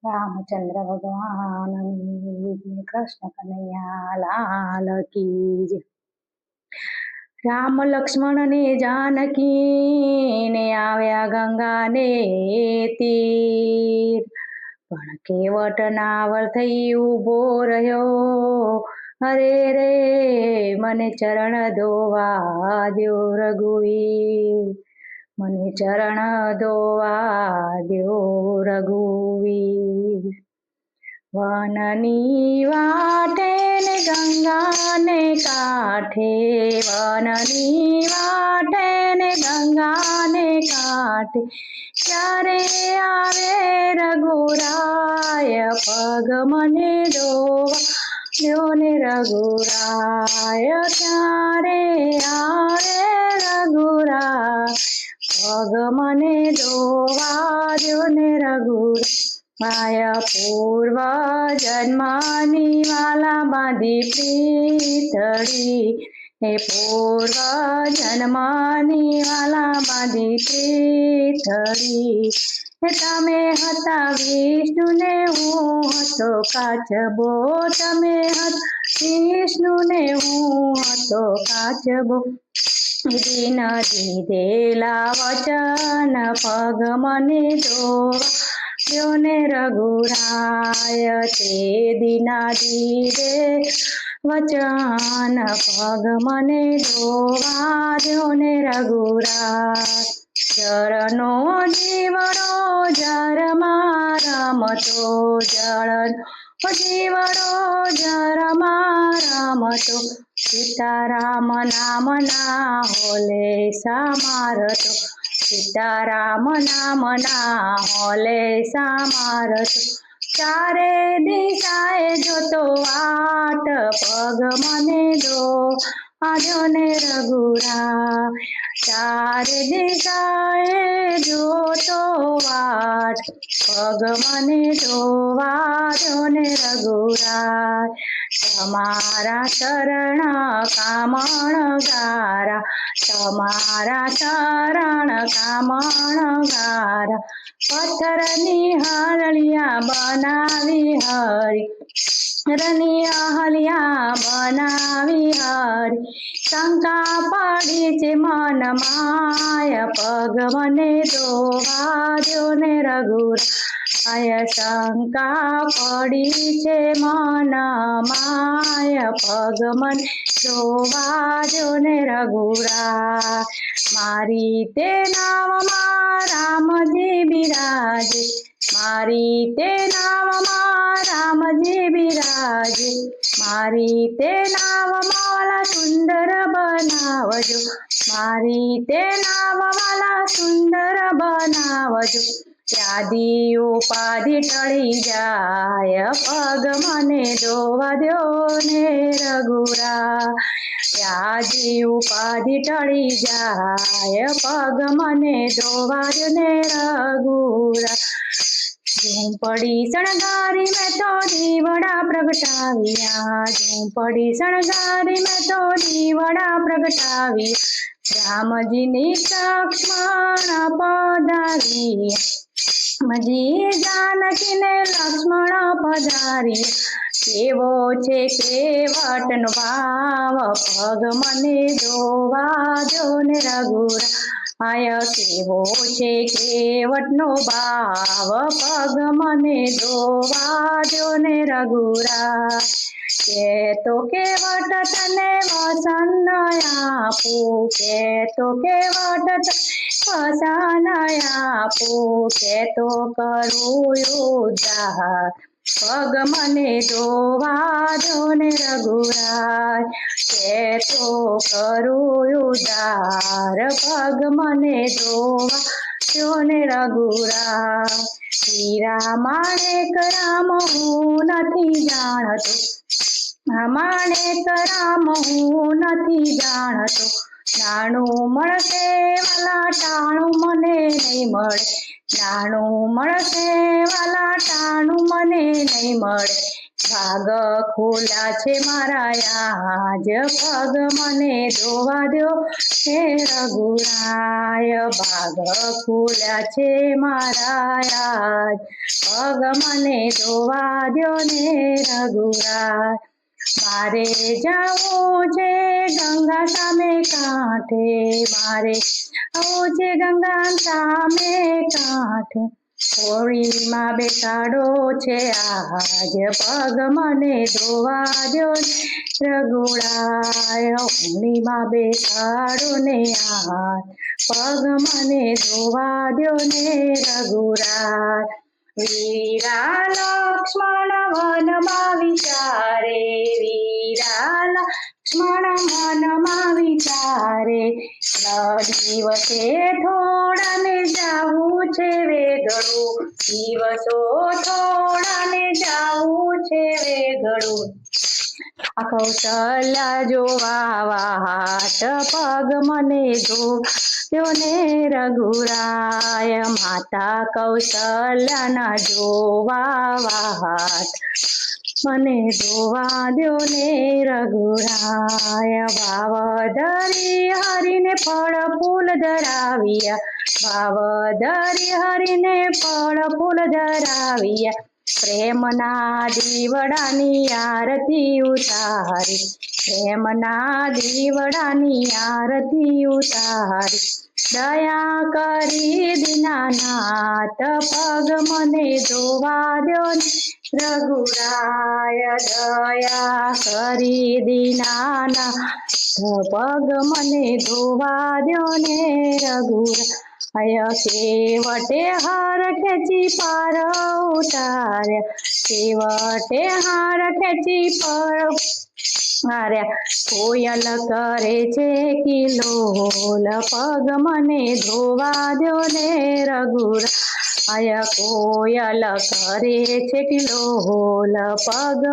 रामचंद्र भगवाननी जय, कृष्ण कन्हैया लाल की जय। राम लक्ष्मण ने जानकी ने આવ્યા ગંગાને તીર, પણ કેવટ નાવલ થઈ ઊભો રહ્યો. અરે રે મને ચરણ ધોવા દ્યો રઘુવીર, મને ચરણ ધોવા દ્યો રઘુવીર. વનની વાટે ને ગંગાને કાંઠે, વનની વાટે ને ગંગાને કાંઠે, ક્યારે આવે રઘુરાય પગ મને ધોવા દ્યો ને રઘુરાય. ક્યારે આવે રઘુરાય પગ મને ધોવા દ્યો ને રઘુરાય. માયા પૂર્વ જન્મની વાલા બાંધી પ્રીતળી, હે પૂર્વ જન્મની વાલા બાંધી પ્રીતળી. તમે હતા વિષ્ણુ ને હું હતો કાચબો, તમે હતા વિષ્ણુ ને હું હતો કાચબો. દિન દીધેલા વચન પગ મને ધોવા દ્યો ને રઘુરાય. તે દિના દીધે વચન પગ મને ધોવા દ્યો ને રઘુરાય. જળનો જીવડો જળમાં રમતો, જળનો જીવડો જળમાં રમતો, સીતારામ નામના હોલે સામારતો, સીતારામ નામના હોલે સામારતો. ચારે દિશાએ જોતો વાટ પગ મને ધોવા દ્યો ને રઘુરાય. ચારે દિશાએ જોતો વાટ પગ મને ધોવા દ્યો ને રઘુરાય. તમારા શરણ કામણ ગારા, તમારા શરણ કામણ ગારા, પથ્થરની હળિયા બનાવી હરી, રની અહલિયા બનાવી હરી. શંકા પડી છે મન માય પગ મને ધોવા દ્યો ને રઘુરાય. શંકા પડી છે મન માય પગ મને ધોવા દ્યો ને રઘુરાય. મારી તે નાવમાં રામજી બિરાજે, મારી તે નાવમાં રામજી બિરાજે, મારી તે નાવવાલા સુંદર બનાવજો, મારી તે નાવવાલા સુંદર બનાવજો. વ્યાધિ ઉપાધિ ટળી જાય પગ મને ધોવા દ્યો ને રઘુરાય. વ્યાધિ ઉપાધિ ટળી જાય પગ મને ધોવા દ્યો ને રઘુરાય. ઝૂંપડી શણગારી મેં તો દીવડા પ્રગટાવ્યા, ઝૂંપડી શણગારી મેં તો દીવડા પ્રગટાવ્યા. રામજીની લક્ષ્મણ પધાર્યા, રામજી જાનકીને લક્ષ્મણ પધાર્યા. કેવો છે કેવટનો ભાવ પગ મને ધોવા દ્યો ને રઘુરાય. કેવો છે કેવટનો ભાવ પગ મને ધોવા દ્યો ને રઘુરાય. કેતો કેવટ તને વસન આપું, કેતો કેવટ તને વસન આપું, કેતો કરું ઉદ્ધાર પગ મને ધોવા દ્યો ને રઘુરાય. કેતો કરું ઉદ્ધાર પગ મને ધોવા દ્યો ને રઘુરાય. હીરા માણેક રામ હું નથી જાણતો, માણેક રામ હું નથી જાણતો. નાણું મળશે વાલા ટાણું મને નહીં મળે, નાણું મળશે વાલા ટાણું મને નહીં મળે. ભાગ ખોલ્યા છે મારા આજ પગ મને ધોવા દ્યો હે રઘુરાય. ભાગ ખોલ્યા છે મારા આજ પગ મને ધોવા દ્યો ને રઘુરાય મારે જાવું છે ગંગા સામે કાંઠે મારે આવું છે ગંગા સામે કાંઠે હોળીમાં બેસાડો છે આજ પગ મને ધોવા દ્યો ને રઘુરાય હોળીમાં બેસાડો ને આજ પગ મને ધોવા દ્યો ને રઘુરાય વીરા લક્ષ્મણ વનમાં વિચારે વીરા લક્ષ્મણ મનમાં વિચારે દિવસે થોડાને જાવું છે વેગળું દિવસો થોડાને જાવું છે વેગળું આ કૌશલ્યા જોવા વાટ પગ મને ધોયો ને રઘુરાય માતા કૌશલ્યાના જોવા વાટ મને ધોવા દ્યો ને રઘુરાય ભાવ ધરી હરીને ફળ ફૂલ ધરાવ્યા ભાવ ધરી હરીને ફળ ફૂલ ધરાવ્યા પ્રેમના દીવડાની આરતી ઉતારી પ્રેમના દીવડાની આરતી ઉતારી દયા કરી દીનાનાથ પગ મને ધોવા દ્યો ને રઘુરાય દયા કરી દીનાનાથ પગ મને ધોવા દ્યો ને રઘુરાય છેવટે હાર ખેંચી પાર ઉતાર્યા છેવટે હાર ખેંચી પર માર્યા કોયલ કરે છે કિલોલ પગ મને ધોવા દ્યો ને રઘુરાય કોયલ કરે છે કિલોલ પગ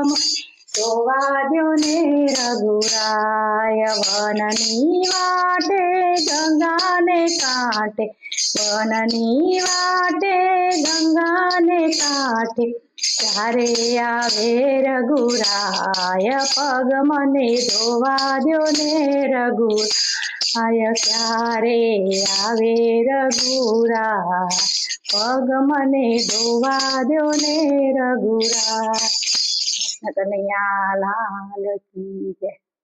ધોવા દ્યો ને રઘુરાય વનની વાટે ગંગાને કાંઠે વનની વાટે ગંગાને કાંઠે ત્યારે આવે રઘુરાય પગ મને ધોવા દ્યો ને રઘુરાય ક્યારે આવે રઘુરાય પગ મને ધોવા દ્યો ને રઘુરાય કનૈયા લાલ કી જય